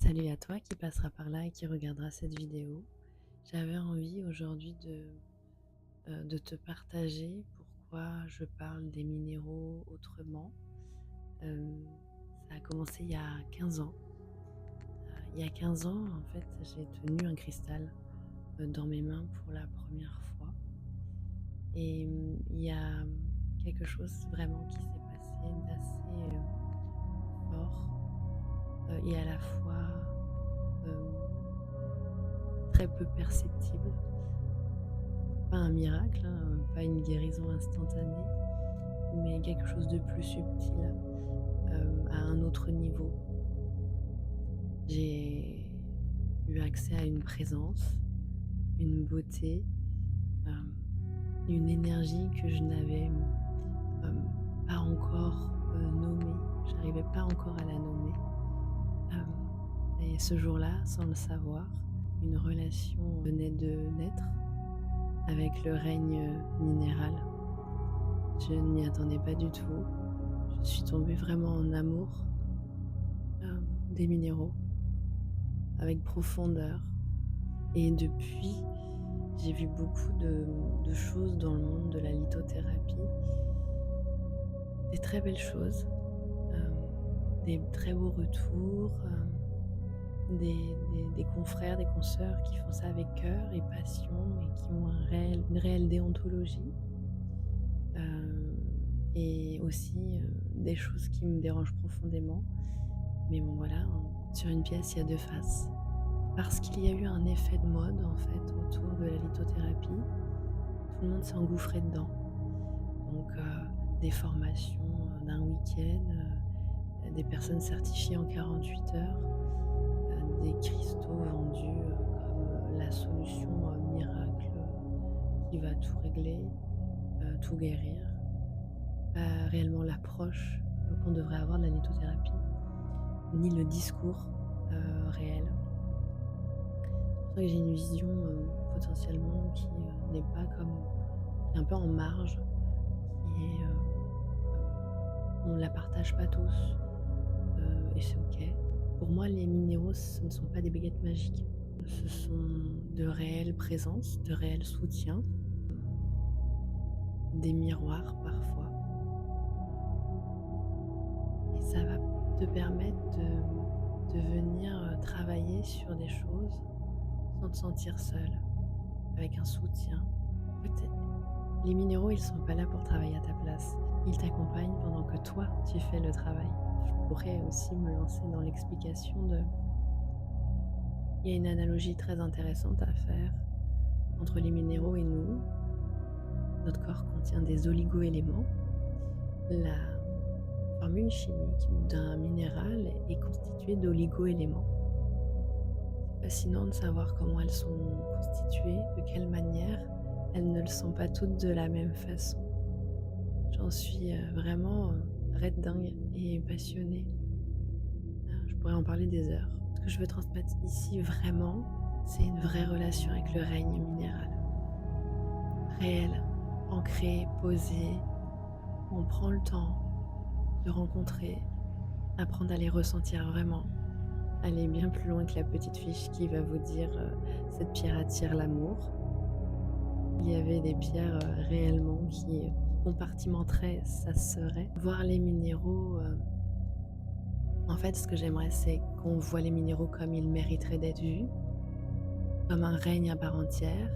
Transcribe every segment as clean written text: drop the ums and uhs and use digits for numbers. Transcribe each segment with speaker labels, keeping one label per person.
Speaker 1: Salut à toi qui passera par là et qui regardera cette vidéo. J'avais envie aujourd'hui de te partager pourquoi je parle des minéraux autrement. Euh, Ça a commencé il y a 15 ans. Il y a 15 ans, en fait, j'ai tenu un cristal dans mes mains pour la première fois. Et il y a quelque chose vraiment qui s'est passé d'assez fort et à la fois euh, très peu perceptible. Pas un miracle, hein, pas une guérison instantanée, mais quelque chose de plus subtil, à un autre niveau. J'ai eu accès à une présence, une beauté, hem, une énergie que je n'avais, pas encore, nommée. J'arrivais pas encore à la nommer, et ce jour-là, sans le savoir, une relation venait de naître avec le règne minéral. Je ne m'y attendais pas du tout. Je suis tombée vraiment en amour, des minéraux, avec profondeur. Et depuis, j'ai vu beaucoup de choses dans le monde de la lithothérapie, des très belles choses, hem, des très beaux retours, des confrères, des consoeurs qui font ça avec cœur et passion et qui ont une réelle déontologie, hem et aussi, des choses qui me dérangent profondément. Mais bon voilà, hein, sur une pièce, il y a 2 faces. Parce qu'il y a eu un effet de mode, en fait, autour de la lithothérapie, tout le monde s'est engouffré dedans. Donc, des formations, d'un week-end, des personnes certifiées en 48 heures, des cristaux vendus, comme, la solution, miracle, qui va tout régler, tout guérir. Pas réellement l'approche, qu'on devrait avoir de la lithothérapie, ni le discours, réel. C'est pour ça que j'ai une vision, potentiellement qui, n'est pas comme qui est un peu en marge, qui est, on ne la partage pas tous, et c'est OK. Pour moi, les minéraux, ce ne sont pas des baguettes magiques. Ce sont de réelles présences, de réels soutiens, des miroirs parfois, et ça va te permettre de venir, travailler sur des choses sans te sentir seul, avec un soutien. En fait, les minéraux, ils sont pas là pour travailler à ta place. Ils t'accompagnent pendant que toi, tu fais le travail. Je pourrais aussi me lancer dans l'explication de il y a une analogie très intéressante à faire entre les minéraux et nous. Notre corps contient des oligo-éléments. La formule chimique d'un minéral est constituée d'oligo-éléments. C'est fascinant de savoir comment elles sont constituées, de quelle manière. Elles ne le sont pas toutes de la même façon. J'en suis vraiment red dingue et passionnée. Je pourrais en parler des heures. Ce que je veux transmettre ici vraiment, c'est une vraie relation avec le règne minéral. Réel, ancré, posé. On prend le temps de rencontrer, apprendre à les ressentir vraiment. Aller bien plus loin que la petite fiche qui va vous dire cette pierre attire l'amour. Il y avait des pierres réellement qui compartimenteraient, ça serait. Voir les minéraux, en fait, ce que j'aimerais, c'est qu'on voit les minéraux comme ils mériteraient d'être vus, comme un règne à part entière,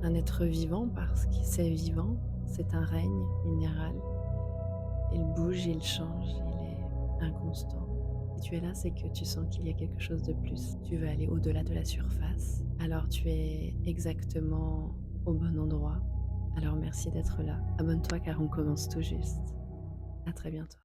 Speaker 1: un être vivant parce que c'est vivant, c'est un règne minéral. Il bouge, il change, il est inconstant. Si tu es là, c'est que tu sens qu'il y a quelque chose de plus. Tu veux aller au-delà de la surface. Alors tu es exactement au bon endroit. Alors merci d'être là. Abonne-toi car on commence tout juste. À très bientôt.